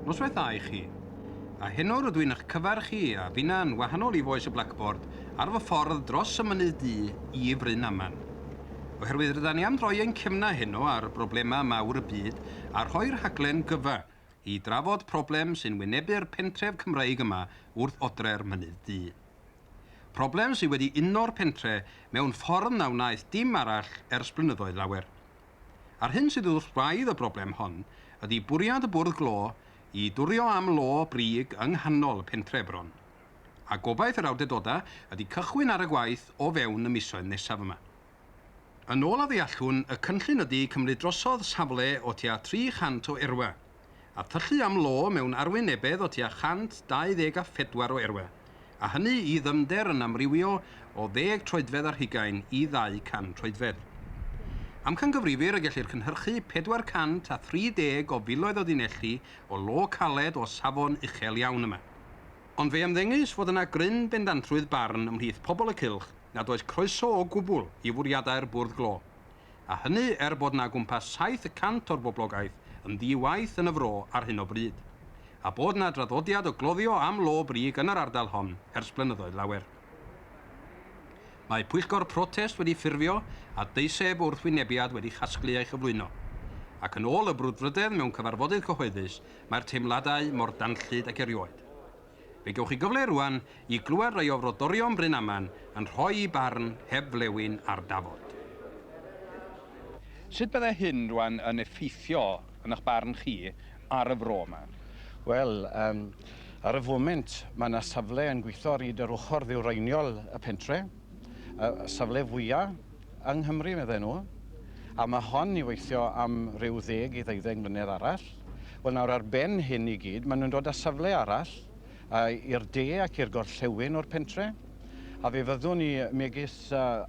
Noswaith dda i chi. A heno rydw i'n eich cyfar chi a finna'n wahanol i foes y blackboard ar fy ffordd dros y mynydd du i Brynaman. Oherwydd rydyn ni am droi ein cymna heno ar broblemau mawr y byd a rhoi'r rhaglen gyfa i drafod problem sy'n wynebu'r pentref Cymreig yma wrth odre'r mynydd du. Problem sydd wedi uno'r pentre mewn ffordd na wnaeth dim arall ers blynyddoedd lawer. A'r hyn sydd wrth braidd y broblem hon ydy bwriad y bwrdd glo i dwrio am Glo Brig yng nghanol pentre bron. A gobaith yr awdurdodau ydy cychwyn ar y gwaith o fewn y misoedd nesaf yma. Yn ôl a ddeallwn, y cynllun ydy cymryd drosodd safle o tua 300 o erwa, a thyllu am lo mewn arwynebedd o tua 124 o erwa, a hynny i ddymder yn amrywio o 10 troedfedd ar hugain i 200 troedfedd. Amcangyfrifir y gellir cynhyrchu 430 o filoedd o dinelli o lo caled o safon uchel iawn yma. Ond fe ymddengys fod yna gryn bendantrwydd barn ymhlith pobol y cylch nad oes croeso o gwbl i fwriadau'r bwrdd glo. A hynny bod na gwmpas 700 o'r boblogaeth yn ddi-waith yn y fro ar hyn o bryd. A bod na draddodiad o gloddio am Glo Brig yn yr ardal hon ers blynyddoedd lawer. Mae pwyllgor protest wedi ffurfio a deiseb Gwrthwynebiad wedi chasglu ei chyflwyno. Ac yn ôl y brwdfrydedd mewn cyfarfodydd cyhoeddus, mae'r teimladau mor danllyd ac erioed. Fe gewch chi gyfle rwan i glywed rai o frodorion Brynaman yn rhoi i barn heb flewyn ar dafod. Sut byddai hyn rwan yn effeithio yn eich barn chi ar y fro yma? Wel, ar y foment mae yna safle yn gweithio ar yr ochr ddiwreiniol y pentre, safle fwyaf yng Nghymru meddyn nhw, a mae hon i weithio am ryw 10 i 12 mlynedd arall. Wel nawr ar ben hyn i gyd, maen nhw'n dod â safle arall i'r de ac i'r gorllewin o'r pentre, a fe fyddwn ni megis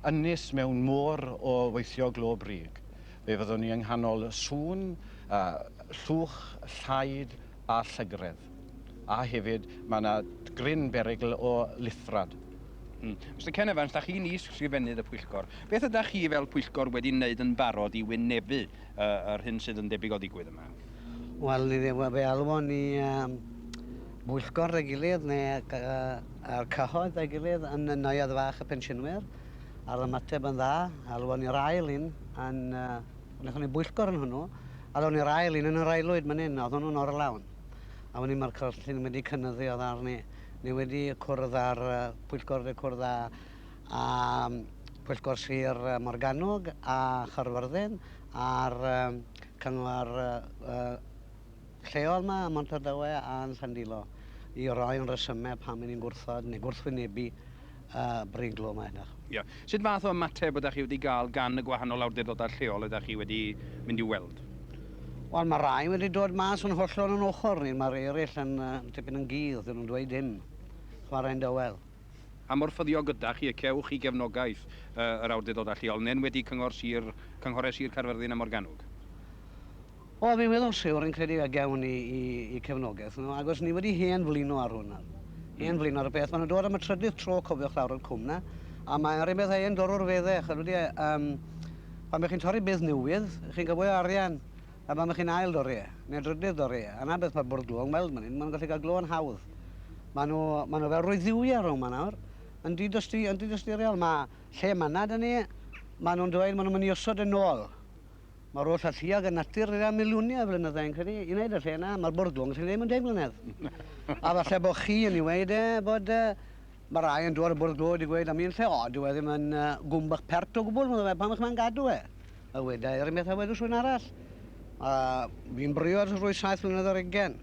ynys mewn môr o weithio Glo Brig. Fe fyddwn ni yng nghanol sŵn, llwch, llaid a llygredd. A hefyd mae yna gryn berygl o lithrad. Mr Cenefan, ydych chi'n ysgrifennydd y pwyllgor. Beth ydych chi fel pwyllgor wedi wneud yn barod i wynebu yr hyn sydd yn debyg o ddigwydd yma? Wel, fe alwon ni bwyllgor y gilydd neu yr cyhoedd y gilydd yn neuadd fach y pensiynwyr. Ar ymateb yn dda, alwon ni'r ail un, wnaethon ni bwyllgor yn hwnnw, alwon ni'r ail un yn yr aelwyd man hyn, oedd hwnnw'n o'r lawn. A wedyn mae'r cynllun wedi cynnyddu oedd arni. Ni wedi cwrdd ar pwyllgor wedi cwrdd a pwyllgor Sir Morgannwg a Chyrfyrddin a'r cyngor lleol yma, Montardawe a'n Llandilo i roi yn resymau pan mynd i'n gwrthod neu gwrthwynebu Brig Glo yma. Sut fath o ymateb ydych chi wedi cael gan y gwahanol awdurdodau lleol ydych chi wedi mynd i weld? Wel, mae rai wedi dod mas yn hollol yn ochr ni. Mae'r eraill yn tipyn yn gydd, dyn nhw'n dweud dim. Chwarae'n dywel. A mor ffyddiog ydych chi y cewch i gefnogaeth yr awdurdodau lleol, neu'n wedi cynghorau Sir Caerfyrddin a Morgannwg? O, fi'n meddwl siwr yn credu a gewn i cefnogaeth. Agos ni wedi hen flino ar hwnna. Hen flino ar y beth. Maen nhw'n dod am y trydydd tro cofiwch lawr o'r cwmna. A mae'r un beth ein dod o'r feddech. Pan bych chi'n torri beth newydd, chi'n gybwy arian. A pan bych chi'n ail dorri, neu drydydd dorri. Yna beth mae'r bwrdd glo yn weld man hyn. Maen nhw'n gallu cael glo yn hawdd. Maen nhw fel rwy ddiwio rhwng ma nawr. Yn didysturiol. Mae lle manna dyn ni. Maen nhw'n dweud maen nhw'n mynd i osod yn ôl. Mae'r oll alluog yn natur rydyn miliwniau flynyddau yn credu. I wneud y lle yna, mae'r bwrdd glo yn gallu neud mewn 10 mlynedd. A falle bod chi yn ei weid bod mae rai yn dod y bwrdd glo wedi gweud am un lle, dyw e ddim yn gwmbach pert o gwbl, pan bych mae'n gadw e. A wedau, yr un beth a wedw swyn arall. Fi'n brio ar rwy 7 mlynedd ar 20.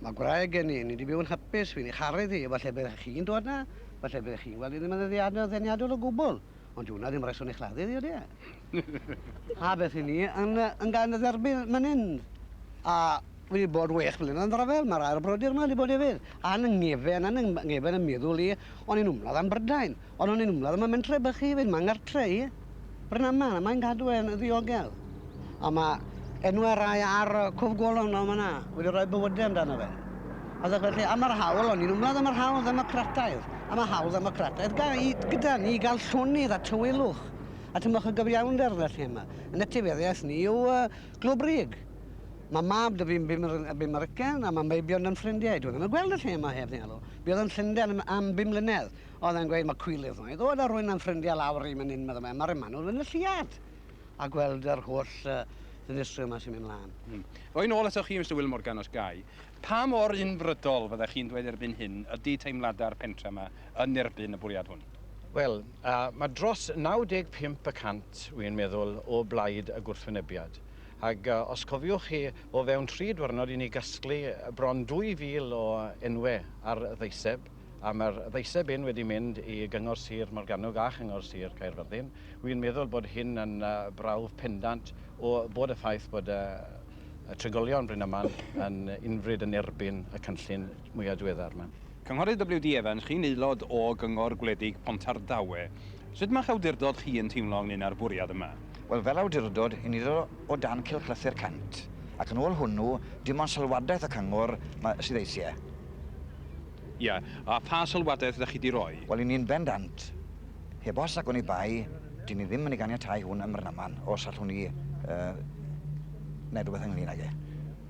Mae gwraig gen i wedi byw yn hapus, fi'n ei charu ddi. Falle byddech chi'n dod na, falle byddech chi'n gweld i ddim yn ddeniadol o gwbl. Ond diwna ddim reswm eich laddu ddi o di. A beth i ni yn gael y dderbyn man hyn. A wedi bod 6 mlynedd yn drafel, mae'r air brodyr yma wedi bod hefyd. A yn ngefen yn meddwl i, o'n i'n wmladd am Brydain. Ond o'n i'n wmladd am y mentre bych chi hefyd, mae'n gartreu. Brynaman, mae'n gadw e'n ddiogel. A mae enwau rai ar cwf golwg yna, wedi rhoi bywydau amdano fe. A felly, am yr hawl, o'n i'n wmladd am yr hawl ddemocrataidd. Am y hawl ddemocrataidd, gyda ni gael llwnydd a tywylwch. A tymwch y gyfiawnder felly yma. Yn etifeddiaeth ni yw Glo Brig. Mae mab dy fi'n bum American a mae meibion yn ffrindiau. Dwi'n ddim yn gweld y lle yma heb ddyn nhw. Bydd yn Llundain am 5 mlynedd. Oedd e'n gweud mae cwylydd nhw. Oedd a rwy'n yn ffrindiau lawr i mynd meddwl mewn. Mae'r yma nhw'n yn y lliad. A gweld yr holl ddinistrio yma sy'n mynd mlaen. O'i nôl eto chi, Mr Will Morgan os gai, pa mor unfrydol fyddech chi'n dweud erbyn hyn ydy teimladau'r pentre yma yn erbyn y bwriad hwn? Wel, mae dros 95% wy'n meddwl o blaid y gwrthwynebiad. Ac os cofiwch chi, o fewn 3 diwrnod i ni gasglu bron 2,000 o enwau ar ddeiseb, a mae'r ddeiseb un wedi mynd i gyngor sir Morgannwg a chyngor sir Caerfyrddin. Wy'n meddwl bod hyn yn brawf pendant o bod y ffaith bod y trigolion Brynaman yn unfryd yn erbyn y cynllun mwyaf diweddar yma. Cynghorydd W.D. Evans, chi'n aelod o gyngor gwledig Pontardawe. Sut mae'ch awdurdod chi yn teimlo ynglyn â'r bwriad yma? Wel, fel awdurdod, i ni ddod o dan cilchlythu'r cant. Ac yn ôl hwnnw, dim ond sylwadaeth y cyngor sydd eisiau. Ia, a pa sylwadaeth ydych chi wedi roi? Wel, i ni'n bendant. Heb os ac o'n i bai, dyn ni ddim yn ei ganiatáu hwn ym Mrynaman, os allwn ni wneud rhywbeth ynglyn ag e.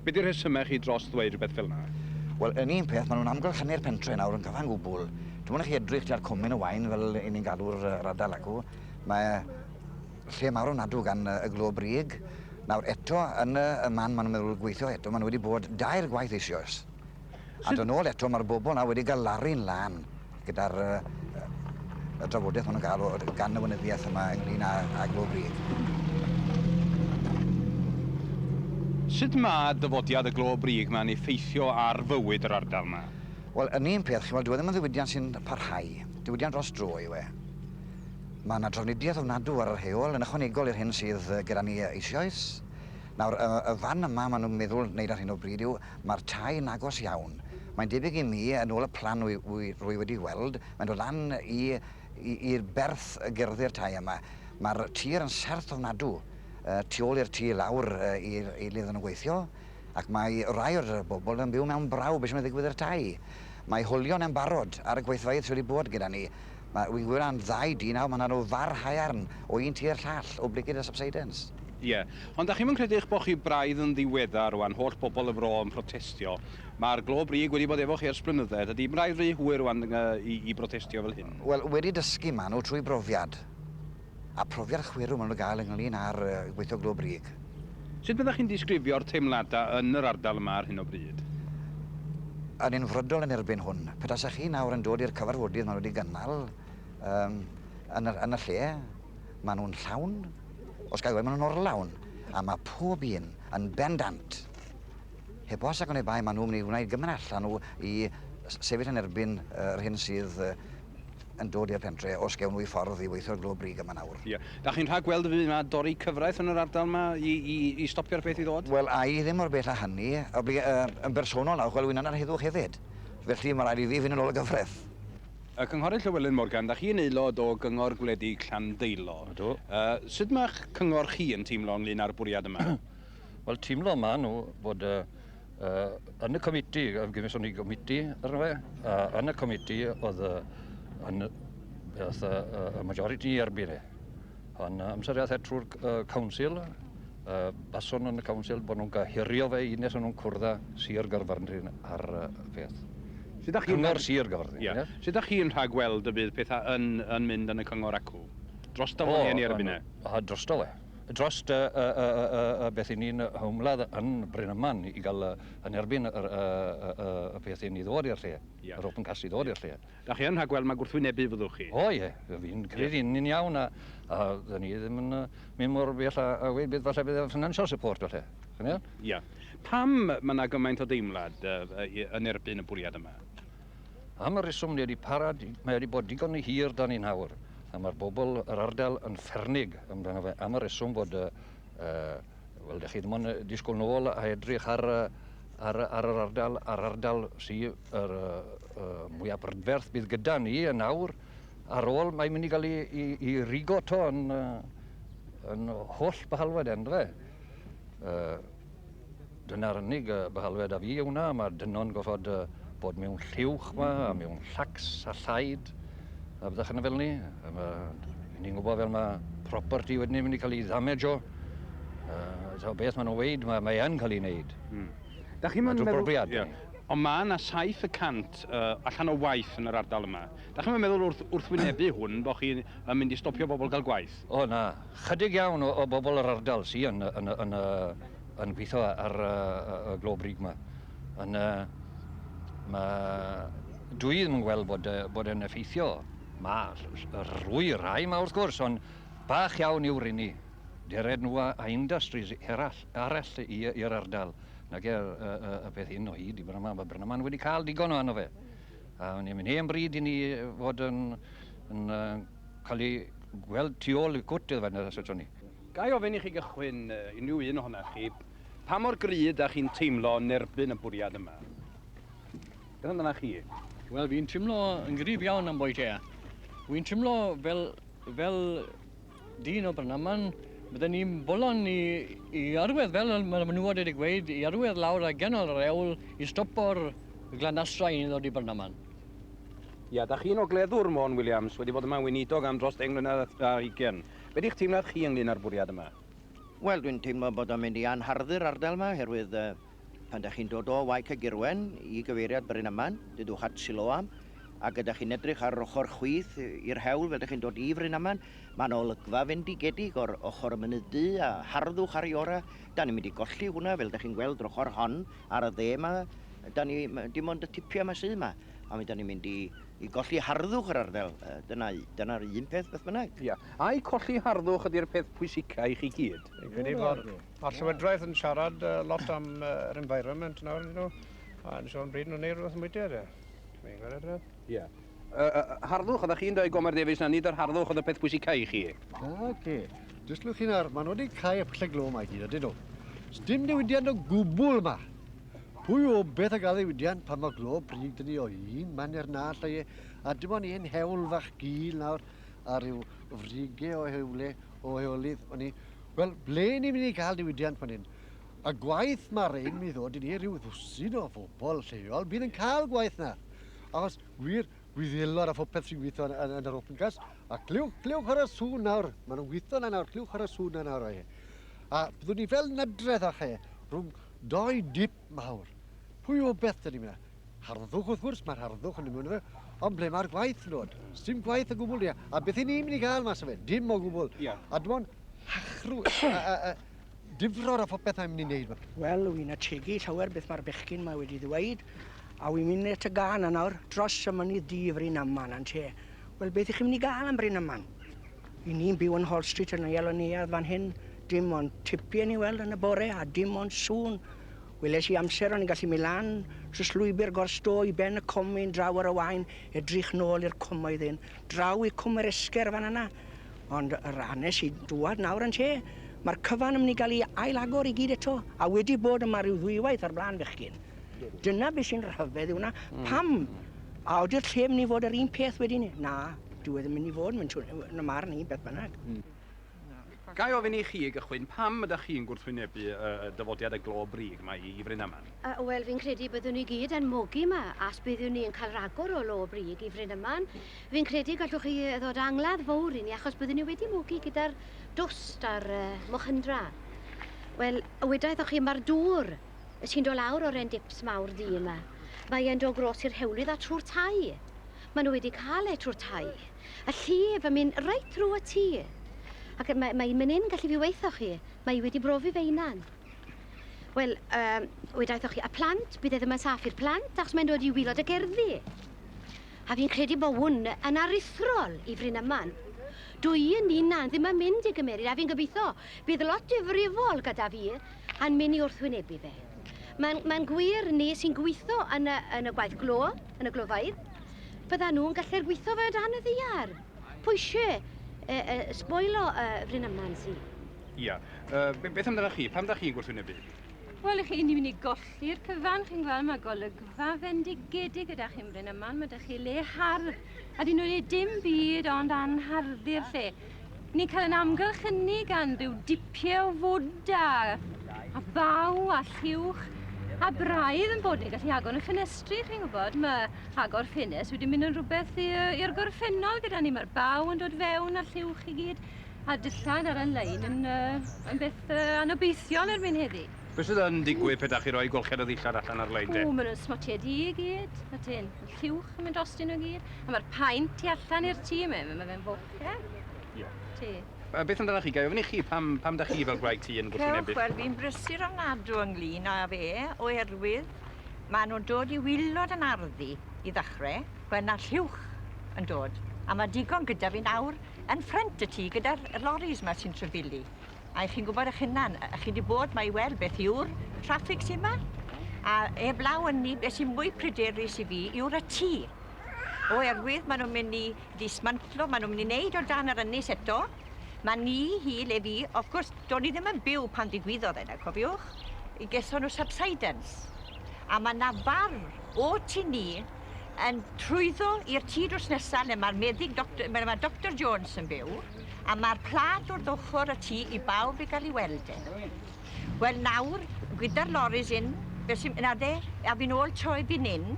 Be di'r rhesymau chi dros ddweud rhywbeth fel yna? Wel, yn un peth, maen nhw'n amgylchynu'r pentre nawr yn gyfan gwbl. Dwi'n mwyn i chi edrych tua'r cwmyn y wain fel i ni'n galw'r radal acw. Mae lle mawr ofnadw gan y Glo Brig. Nawr eto, yn y man maen nhw'n meddwl gweithio eto, maen nhw wedi bod 2 gwaith eisoes. A dyn ôl eto, mae'r bobl na wedi gael lari'n lan gyda'r drafodaeth maen nhw'n gael gan y wynyddiaeth yma ynglyn â Glo Brig. Sut mae dyfodiad y Glo Brig ma'n effeithio ar fywyd yr ardal yma? Wel, yn un peth, chi'n dwi ddim yn ddiwydiant sy'n parhau. Diwydiant dros dro yw e. Mae yna drafnidiaeth ofnadw ar yr heol yn ychwanegol i'r hyn sydd gyda ni eisoes. Nawr, y fan yma maen nhw'n meddwl wneud ar hyn o bryd yw, mae'r tai'n agos iawn. Mae'n debyg i mi, yn ôl y plan rwy wedi weld, mae'n dod lan i'r berth y gerddi'r tai yma. Mae'r tir yn serth ofnadw, tu ôl i'r tŷ lawr i'r eilydd yn gweithio, ac mae rai o'r bobl yn byw mewn braw beth sy'n ddigwydd i'r tai. Mae hwlion yn barod ar y gweithfeydd sydd wedi bod gyda ni. Wy'n gwybod am 2 dyn nawr, mae yna nhw far haearn o un tir llall o blicyd y subsidence. Ie, ond da chi'n mynd credu eich bod chi braidd yn ddiweddar rwan, holl bobl y fro yn protestio. Mae'r Glo Brig wedi bod efo chi ers blynyddoedd. Ydy braidd rhy hwyr rwan i protestio fel hyn? Wel, wedi dysgu maen nhw trwy brofiad. A profiad chwirw maen nhw'n gael ynglyn â'r gweithio Glo Brig. Sut byddech chi'n disgrifio'r teimladau yn yr ardal yma ar hyn o bryd? Yn unfrydol yn erbyn hwn. Petasach chi nawr yn dod i'r cyfarfodydd maen nhw wedi gynnal yn y lle, maen nhw'n llawn, os gael gweud, maen nhw'n orlawn, a mae pob un yn bendant. Heb os ac o'n ei bai, maen nhw'n mynd i wneud gymaint allan nhw i sefyll yn erbyn yr hyn sydd yn dod i'r pentre os gewn nhw i ffordd i weithio'r Glo Brig yma nawr. Ie. Da chi'n rhagweld y fydd yma dorri cyfraith yn yr ardal yma i stopio'r peth i ddod? Wel, a i ddim o'r bell â hynny, yn bersonol nawr, wel, wy'n yna'r heddwch hefyd. Felly mae rhaid i fi fynd yn ôl y gyfraith. Y cynghorydd Llywelyn Morgan, da chi'n aelod o gyngor gwledig Llandeilo. Ydw. Sut mae'ch cyngor chi yn teimlo ynglyn â'r bwriad yma? Wel, teimlo yma nhw bod yn y comiti, gyfeson ni comiti arno fe, yn y comiti oedd y majority erbyn e. Ond amseriaeth trwy'r council, bason yn y council bod nhw'n gahirio fe unnes o'n nhw'n cwrdd Sir Gaerfyrddin ar y peth. Cyngor Sir Gaerfyrddin. Sut ydych chi'n rhagweld y bydd pethau yn mynd yn y cyngor acw? Dros da hwn i erbyn e? Dros da we. Dros beth i ni'n hwmladd yn Brynaman i gael yn erbyn y peth i ni ddod i'r lle, yr open cast i ddod i'r lle. Da chi yn rhagweld mae gwrthwynebu fyddwch chi? O ie, fi'n credu ni'n iawn a dda ni ddim yn mynd mor bell a weid beth falle bydd financial support falle. Ia. Pam mae yna gymaint o deimlad yn erbyn y bwriad yma? Am y reswm ni wedi parad, mae wedi bod digon i hir dan ni'n hawr. A mae'r bobl yr ardal yn ffernig amdano fe. Am y reswm bod, wel, ydych chi ddim ond disgwyl nôl a edrych ar yr ardal sy'n mwyaf brydferth bydd gyda ni yn awr. Ar ôl, mae'n mynd i gael i rigo to yn holl bahalwed endfe. Dyna'r unig bahalwed a fi yw mae dynon goffod bod mewn lliwch yma, a mewn llacs a llaid, a byddach yna fel ni. Ni'n gwybod fel mae property wedyn mynd i cael ei ddamage o. So beth maen nhw'n weid, mae yn cael ei wneud. Da chi'n Drwy brofiad. Ie. Ond mae yna 7% allan o waith yn yr ardal yma. Da chi'n meddwl wrth wynebu hwn bod chi'n mynd i stopio bobl gael gwaith? O na, chydig iawn o bobl yr ardal sy'n yn gweithio ar y Glo Brig yma. Dwi ddim yn gweld bod e'n effeithio. Mae rai yma wrth gwrs, ond bach iawn yw'r un ni. Dered nhw a industries arall i'r ardal. Nag y peth hyn o hyd i Brynaman. Mae Brynaman wedi cael digon o anno fe. A ni'n mynd hen bryd i ni fod yn cael ei gweld tu ôl y cwt iddo fe, nes ydyn ni. Gai ofyn i chi gychwyn unrhyw un ohono chi, pa mor gryf ydych chi'n teimlo yn erbyn y bwriad yma? Beth amdana chi? Wel, fi'n teimlo yn gryf iawn am bwynt e. Fi'n teimlo fel dyn o Brynaman, bydden ni'n bolon i arwydd, fel mae nhw wedi gweud, i arwydd lawr a gennol yr ewl i stopo'r glanasrau i ddod i Brynaman. Ia, da chi'n ogleddwr Môn Williams wedi bod yma weinidog am dros 10 mlynedd a 20. Be di'ch teimlad chi ynglyn â'r bwriad yma? Wel, dwi'n teimlo bod o'n mynd i anharddu'r ardal yma, herwydd pan ydych chi'n dod o Waig y Girwen i gyfeiriad Brynaman, dydwch at Siloam, ac ydych chi'n edrych ar ochr chwith i'r hewl fel ydych chi'n dod i Brynaman, mae'n olygfa fendigedig o'r ochr y mynydd du a harddwch ar ei ora. Da ni'n mynd i golli hwnna fel ydych chi'n gweld yr ochr hon ar y dde yma. Dim ond y tipia yma sydd yma. A mi da ni'n mynd i golli harddwch yr ardal. Dyna'r un peth beth bynnag. Ia, a i colli harddwch ydy'r peth pwysica i chi gyd? Fi'n credu mae'r Llywodraeth yn siarad lot am yr environment nawr, a yn siarad bryd nhw'n neud rhywbeth mwydiad. Fi'n gweld Ie. Harddwch, ydych chi'n dweud Gomer Davies na nid yr harddwch oedd y peth pwysica i chi? Oce. Jyst lwch chi nawr, maen nhw wedi cael y pwlle glo yma i gyd, ydyn nhw. Dim newidiad o gwbl yma. Pwy o beth a gael ddiwydiant pan mae Glo Brig dyn ni o un man i'r nall a a dim ond un hewl fach gil nawr a ryw frigau o heolydd o'n ni. Wel, ble ni'n mynd i gael diwydiant fan hyn? A gwaith mae'r ein mi ddod i ni ryw ddwsyn o phobl lleol bydd yn cael gwaith na. Achos wir gwyddilor a phopeth sy'n gweithio yn yr open gas a cliwch ar y sŵn nawr. Maen nhw'n gweithio na nawr, cliwch ar y sŵn na nawr o he. A byddwn ni fel nydredd a che, rhwng doi dip mawr. Pwy o beth dyn ni'n mynd? Harddwch wrth gwrs, mae'r harddwch yn ymwneud fe, ond ble mae'r gwaith nod? Dim gwaith o gwbl ni. A beth i ni'n mynd i gael mas o fe? Dim o gwbl. A dim ond hachrw, difror a phopeth a'n mynd i wneud. Wel, wy'n ategu llawer beth mae'r bechgyn yma wedi ddweud, a wy'n mynd at y gan nawr dros y mynydd du Brynaman yn te. Wel, beth ych chi'n mynd i gael am Brynaman? I ni'n byw yn Hall Street yn y Ieloniad fan hyn, dim ond tipien i weld yn y bore a dim ond sŵn. Weles i amser o'n i'n gallu mynd lan dros lwybr gorsto i ben y comin draw ar y wain, edrych nôl i'r comoedd hyn, draw i Cwmyr Esger fan yna. Ond yr hanes i dwad nawr yn te, mae'r cyfan yn mynd i gael ei ailagor i gyd eto, a wedi bod yma rhyw ddwywaith ar blaen fechgyn. Dyna beth sy'n rhyfedd yw hwnna. Pam? A oeddi'r lle mynd i fod yr un peth wedi ni? Na, dwi wedi mynd i fod yn y marn i beth bynnag. Gai ofyn i chi gychwyn, pam ydych chi'n gwrthwynebu dyfodiad y Glo Brig yma i Brynaman? Wel, fi'n credu byddwn ni gyd yn mogi yma, as byddwn ni'n cael ragor o Glo Brig i Brynaman. Fi'n credu gallwch chi ddod angladd fawr i ni, achos byddwn ni wedi mogi gyda'r dwst a'r mochindra. Wel, wedaeth chi mae'r dŵr sy'n dod lawr o'r dips mawr di yma. Mae'n dod gros i'r hewlydd a trwy'r tai. Maen nhw wedi cael trwy'r tai. Y llif yn mynd reit trwy y tŷ. Ac mae'n mynd in gallu fi weithio chi. Mae wedi brofi fe unan. Wel, wedaeth chi, y plant, bydd e ddim yn saffu'r plant, achos mae'n dod i wylod y gerddi. A fi'n credu bod hwn yn aruthrol i Brynaman. Dwi'n unan ddim yn mynd i gymeryd, a fi'n gobeithio bydd lot difrifol gyda fi yn mynd i wrthwynebu fe. Mae'n gwir ni sy'n gweithio yn y gwaith glo, yn y glofaidd, bydda nhw'n gallu'r gweithio fe o dan y ddiar. Pwy eisiau sboilo Brynaman si? Ia. Beth amdana chi? Pam da chi'n gwrthwynebu? Wel, chi'n mynd i golli'r cyfan, chi'n gweld mae golygfa fendigedig gyda chi'n Brynaman, mae da chi le hardd, a dyn nhw'n ei dim byd ond anharddu'r lle. Ni'n cael yn amgylch hynny gan rhyw dipiau o foda, a baw a lliwch, a braidd yn bod ni'n gallu agor yn ffenestri, chi'n gwybod. Mae agor ffenest wedi mynd yn rhywbeth i'r gorffennol gyda ni. Mae'r baw yn dod fewn a lliwch i gyd. A dillad ar y lein yn beth anobeithiol erbyn heddi. Beth sydd yn digwydd pe da chi roi golched o ddillad allan ar lein, de? O, maen nhw'n smotiedi i gyd. A ten, lliwch yn mynd ostyn nhw gyd. A mae'r paent tu allan i'r tŷ yma, mae fe'n fwch, Ie. Te. Beth amdano chi, gai ofyn i chi pam da chi fel gwraig ti yn gwrthwynebu? Wel, fi'n brysur ofnadw ynglyn â fe, oherwydd maen nhw'n dod i wylod yn arddi i ddechrau, gwen na lliwch yn dod. A mae digon gyda fi nawr yn ffrent y tŷ gyda'r loris yma sy'n trefili. A chi'n gwybod eich hunan, chi wedi bod mae i weld beth yw'r traffig sy'n yma. A eblaw yn ni, beth sy'n mwy pryderus i fi yw'r y tŷ. Oherwydd maen nhw'n mynd i dismantlo, maen nhw'n mynd i wneud o dan yr ynys eto. Mae ni, hi, le fi, of gwrs, do'n i ddim yn byw pan ddigwyddodd yna, cofiwch, i geson nhw subsidence. A mae na far o tu ni yn trwyddo i'r tŷ drws nesaf le mae Dr Jones yn byw, a mae'r plad wrth ochr y tŷ i bawb i gael ei weld e. Wel nawr, gyda'r loris un, na de, a fi'n ôl troi fi'n un,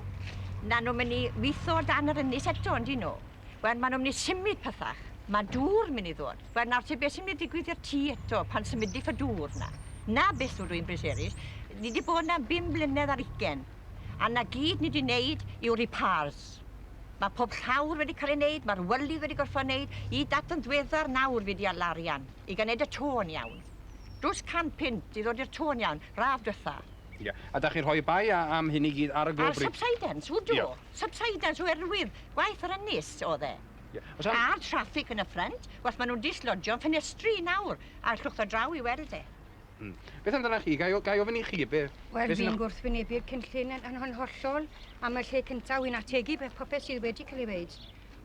na nhw'n mynd i weithio dan yr ynys eto, ynddi nhw. Wel, maen nhw'n mynd i symud pethach. Mae dŵr mynd i ddod. Wel, nawr te beth sy'n mynd i digwydd i'r tŷ eto pan symud i ffy na. Na beth yw'r dwi'n bryserus. Ni wedi bod na 5 blynedd ar 20. A na gyd ni wedi wneud yw'r repairs. Mae pob llawr wedi cael ei wneud, mae'r wylydd wedi gorfod wneud, i dat yn ddiweddar nawr wedi al arian, i gwneud y tôn iawn. Drws 100 pint i ddod i'r tôn iawn, raf dytha. Ie. A da chi'n rhoi bai am hynny gyd ar y Glo Brig? Ar subsidence, wdw. Subsidence oherwydd gwaith yr ynys oedd e. A'r traffig yn y ffrant, was maen nhw'n dislodio'n ffenestri nawr, a llwch o draw i weld e. Beth amdano chi? Gai ofyn i chi? Wel, fi'n gwrthwynebu'r cynllun yn hollol, am y lle cyntaf wy'n ategu beth popeth sydd wedi cael ei wneud.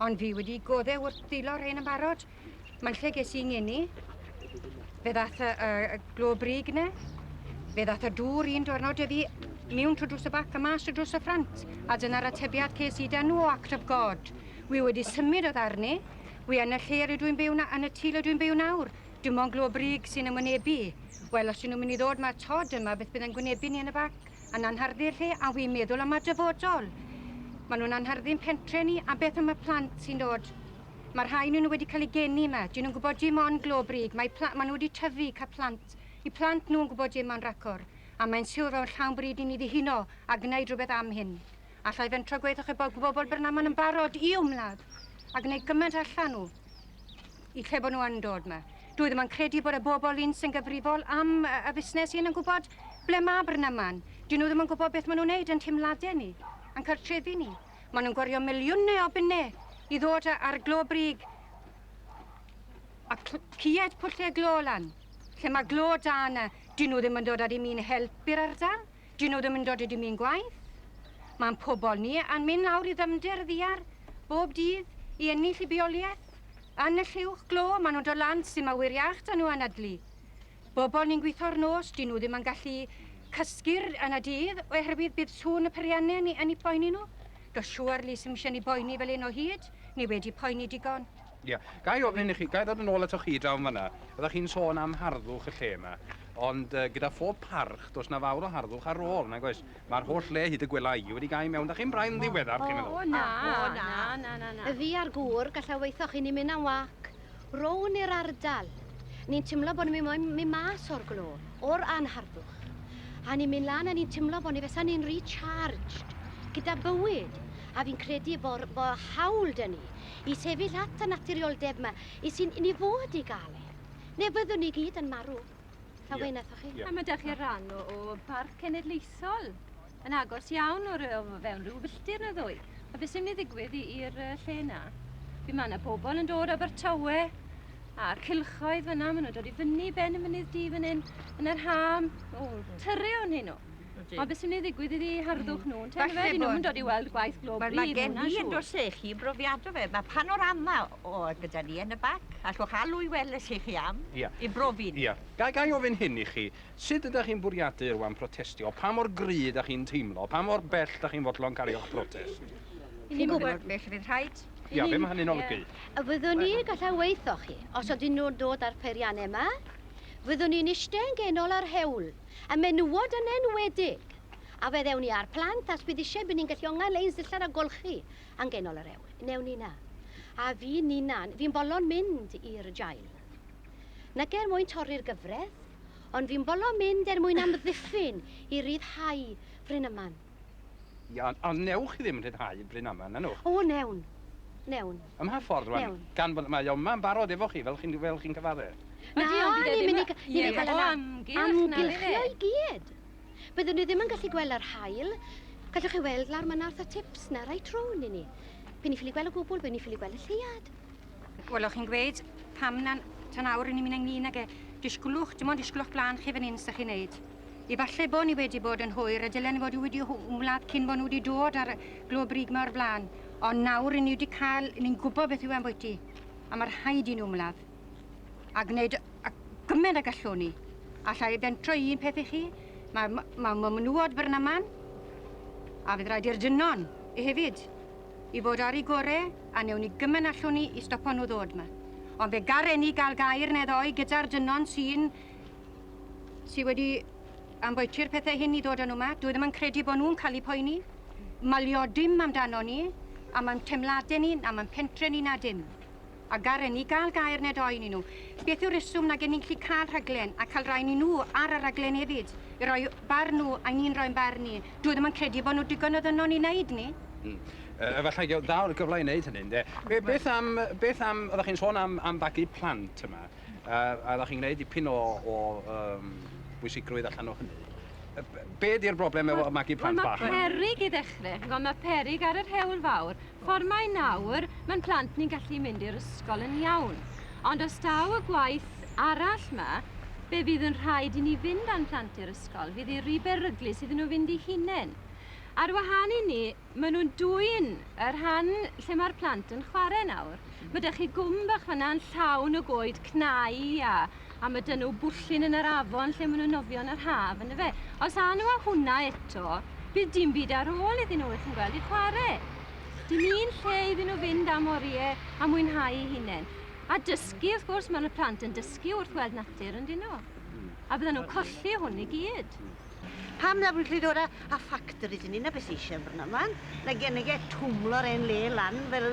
Ond fi wedi goddau wrth ddilor ein yn barod. Mae'n lle ges i'n ngeni, fe ddath y Glo Brig ne, fe ddath y dŵr un diwrnod y fi mewn trwy drws y bac a mas trwy drws y ffrant, a dyna'r atebiad ces i dan nhw act of God. Wi wedi symud o ddarni, wi yn y lle rydw i'n byw yn y tŷ rydw i'n byw nawr. Dim ond Glo Brig sy'n ymwynebu. Wel, os ydyn nhw'n mynd i ddod mae tod yma, beth bydd yn gwynebu ni yn y bac, yn anharddu'r lle, a wi'n meddwl am y dyfodol. Maen nhw'n anharddu'n pentre ni, a beth am y plant sy'n dod. Mae'r rhai nhw wedi cael ei geni yma. Dyn nhw'n gwybod dim ond Glo Brig. Maen nhw wedi tyfu cael plant. I plant nhw'n gwybod dim ond racor. A mae'n siŵr fewn llawn bryd i ni ddihuno a gwneud rhywbeth am hyn. Allai fentro gweithio chi bod bobl Brynaman yn barod i wmladd a gwneud gymaint allan nhw i lle bod nhw yn dod yma. Dwi ddim yn credu bod y bobl un sy'n gyfrifol am y busnes un yn gwybod ble mae Brynaman. Dyn nhw ddim yn gwybod beth maen nhw'n wneud yn teimladau ni, yn cartrefi ni. Maen nhw'n gwario miliwnau o bunnau i ddod ar Glo Brig a cied pwllau glo lan. Lle mae glo da yna, dyn nhw ddim yn dod ar un help i'r ardal, dyn nhw ddim yn dod ar un gwaith. Mae'n pobol ni yn mynd lawr i ddymder ddiar bob dydd i ennill i bioliaeth. Yn y lliwch glo, maen nhw'n dod lan sy'n mawyr iach da nhw anadlu. Bobl ni'n gweithio'r nos, dyn nhw ddim yn gallu cysgu'r yn y dydd oherwydd bydd sŵn y periannau yn eu poeni nhw. Does siŵr li sy'n eisiau ni boeni fel un o hyd, ni wedi poeni digon. Ie, gai ofyn i chi, gai ddod yn ôl ato chi draw fyna. Oeddech chi'n sôn am harddwch y lle yma, ond gyda phob parch, does na fawr o harddwch ar ôl, nag oes? Mae'r holl le hyd y gwela i wedi gael mewn. Da chi'n braidd yn ddiweddar, chi'n meddwl? Na. Y fi a'r gŵr gallai weithio chi ni'n mynd am wac. Rown i'r ardal. Ni'n teimlo bod ni'n mynd mas o'r glo, o'r anharddwch. A ni'n mynd lan a ni'n teimlo bod ni fesa ni'n recharged gyda bywyd. A fi'n credu bod hawl dyn ni i sefyll at y naturioldeb yma i sy'n ni fod i gael e. Neu byddwn ni gyd yn marw. Llawein atho chi. A mae da chi ran o parc cenedlaethol yn agos iawn o'r fewn rhyw filltir na ddwy. A beth sy'n mynd i ddigwydd i'r lle yna? Fi mae yna pobl yn dod Abertawe a cilchoedd fyna, maen nhw'n dod i fyny ben y mynydd di fan hyn yn yr ham. O, tyru o'n hyn o. A beth sy'n mynd i ddigwydd iddi harddwch nhw? Ten fe, dyn nhw'n dod i weld gwaith Glo Brig. Mae gen i yn dod se chi brofiadau fe. Mae panorama o gyda ni yn y bac. Allwch alw i weld y se chi am i brofi ni. Ie. Gai ofyn hyn i chi, sut ydych chi'n bwriadu rwan protestio? Pa mor gry ydych chi'n teimlo? Pa mor bell ydych chi'n fodlon cael eich protest? Fi'n gwybod beth fydd rhaid. Ia, be mae hynny'n olygu? A fyddwn ni gallai weithio chi, os ydyn nhw'n dod ar periannau yma, fyddwn ni'n eistedd yn genol ar hewl, a menywod yn enwedig. A fe ddewn ni ar plant, as bydd eisiau bydd ni'n gallu onga leins ddillar a golchi yn genol yr hewl. Newn ni na. A fi'n bolon mynd i'r jail. nag er mwyn torri'r gyfraith, ond fi'n bolo mynd er mwyn amddiffyn i ryddhau Brynaman. Ia, ond newch chi ddim yn rhyddhau Brynaman, na nhw? O, newn. Newn. Ym mha ffordd rwan, gan bod mae yma'n barod efo chi fel chi'n cyfadde? Na, ni'n mynd i cael amgylchio i gyd. Byddwn ni ddim yn gallu gweld yr haul. Gallwch chi weld lawr mae'n arth o tips na rai trown i ni. Bydd ni ffili gweld o gwbl, bydd ni ffili gweld y lleuad. Welwch chi'n gweud, pam na tan awr i ni'n mynd ynglyn ag disgwlwch, dim ond disgwlwch blaen chi fan hyn sy'ch chi'n neud. Efallai bod ni wedi bod yn hwyr, a dylen ni fod wedi wmladd cyn bod nhw wedi dod ar Glo Brig ma o'r blaen. Ond nawr ni wedi cael, ni'n gwybod beth yw am bwyty, a mae'r rhaid i nhw wmladd. A gwneud gymaint ag allwn ni. Allai bentro un peth i chi, mae menywod Brynaman, a fydd rhaid i'r dynon i hefyd, i fod ar ei gorau, a newn ni gymaint allwn ni i stopo nhw ddod yma. Ond fe garen ni gael gair neu ddoi gyda'r dynon sy'n wedi ambwytu'r pethau hyn i ddod â nhw yma. Dwi ddim yn credu bod nhw'n cael eu poeni. Malio dim amdano ni, a mae'n teimladau ni, a mae'n pentre ni na dim. A garen ni gael gair neu ddoi ni nhw. Beth yw'r reswm na gen ni'n gallu cael rhaglen, a cael rai ni nhw ar y rhaglen hefyd. I roi bar nhw, a ni'n roi'n bar ni. Dwi ddim yn credu bod nhw digon o ddynon i wneud ni. Efallai ddaw'r gyfle i wneud hynny, ynde? Beth am, oeddech chi'n sôn am bagu plant yma, a oeddech chi'n gwneud dipyn o bwysigrwydd allan o hynny. Be di'r broblem efo magu plant bach? Mae peryg i ddechrau, mae peryg ar yr hewl fawr. Ffordd mae nawr, mae'n plant ni'n gallu mynd i'r ysgol yn iawn. Ond os daw y gwaith arall yma, be fydd yn rhaid i ni fynd â'n plant i'r ysgol, fydd i'r rhy beryglus iddyn nhw fynd i hunain. Ar wahân i ni, maen nhw'n dwy'n yr rhan lle mae'r plant yn chwarae nawr. Mae ydych chi gwm bach fanna'n llawn o goed cnau a mae dyn nhw bwllin yn yr afon lle maen nhw'n nofio yn yr haf, yn y fe. Os a nhw a hwnna eto, bydd dim byd ar ôl iddyn nhw yn gweld i chwarae. Dim un lle iddyn nhw fynd am oriau a mwynhau eu hunain. A dysgu, wrth gwrs, mae'r plant yn dysgu wrth weld natur yn dyn nhw. A bydden nhw'n colli hwn i gyd. Pam na bod chi dod â ffactori dyn ni na beth eisiau yn Brynaman? Na gen i twmlo'r ein le lan fel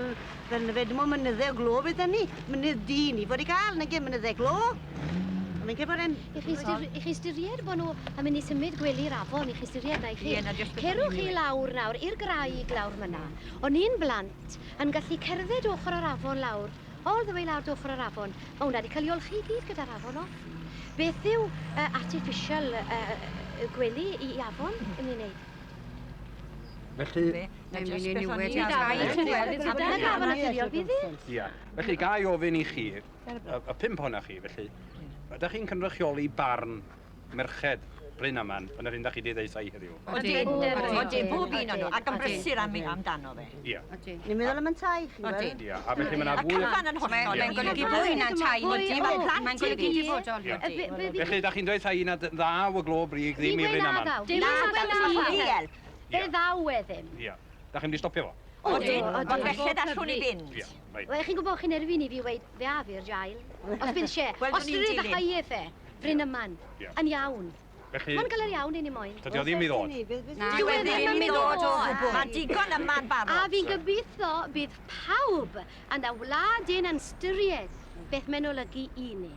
fe dim ond mynyddau o glo bydd ni. Mynydd di ni fod i gael, na gen mynyddau glo. I chi styried bod nhw yn mynd i symud gwely'r afon, i chi styried na i chi. Cerwch chi lawr nawr i'r graig lawr myna. O'n un blant yn gallu cerdded ochr yr afon lawr, all the way lawr ochr yr afon. Mae hwnna wedi cael ei olchi gyd gyda'r afon off. Beth yw artificial gwely i afon yn ei wneud? Felly... Felly, ga i ofyn i chi, y 5 honna chi, felly, ydych chi'n cynrychioli barn merched Brynaman yn yr un da chi wedi ddeud sa'i heddiw? Odi, bob un o'n nhw, ac yn brysur amdano fe. Ia. Ni'n meddwl am yn tai, chi weld? Ia, a felly mae yna fwy... Y cyfan yn hollol. Mae'n golygu fwy na'n tai, mae'n golygu dyfodol. Felly, da chi'n dweud sa'i na ddaw y Glo Brig ddim i Brynaman? Fe ddaw e ddim. Ia. Da chi'n di stopio fo? Odi, ond felly allwn i fynd. Wel, chi'n gwybod chi'n erbyn i fi weid fe a fi'r jail. Os bydd eisiau, os rydych chi ddechrau e, Brynaman, yn iawn. Mae'n gael yr iawn i ni moyn. Dydy o ddim i ddod. Dwi ddim i ddod o gwbl. Mae digon yma'n barod. A fi'n gobeithio bydd pawb yn y wlad yn styried beth mae'n olygu i ni.